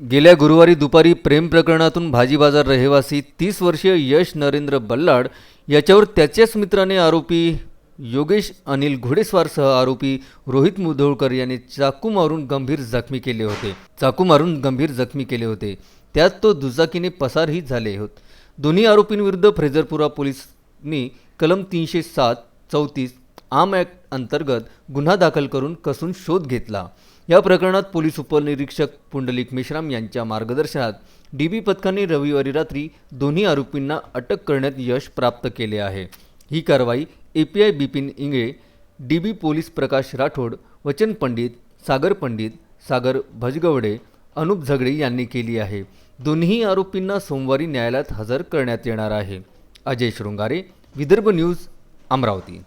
गेल्या गुरुवारी दुपारी प्रेम प्रकरणातून भाजी बाजार रहिवासी 30 वर्षीय यश नरेंद्र बल्लाड याच्यावर त्याच्याच मित्राने आरोपी योगेश अनिल घोडेस्वारसह आरोपी रोहित मुधोळकर यांनी चाकू मारून गंभीर जखमी केले होते। त्यात तो दुचाकीने पसारही झाले होते। दोन्ही आरोपींविरुद्ध फ्रेझरपुरा पोलिसांनी कलम 307 34 आर्म ॲक्ट अंतर्गत गुन्हा दाखल करून शोध घेतला। या प्रकरणात पोलीस उपनिरीक्षक पुंडलिक मेश्राम यांच्या मार्गदर्शनात डीबी पथकाने रविवारी रात्री दोन्ही आरोपींना अटक करण्यात यश प्राप्त केले आहे। ही कारवाई API Bipin Ingale, DB police Prakash Rathod, Vachan Pandit, सागर भजगवडे, अनुप झगडे यांनी केली आहे। दोन्ही आरोपींना सोमवारी न्यायालयात हजर करण्यात येणार आहे। अजय शृंगारे, विदर्भ न्यूज, अमरावती।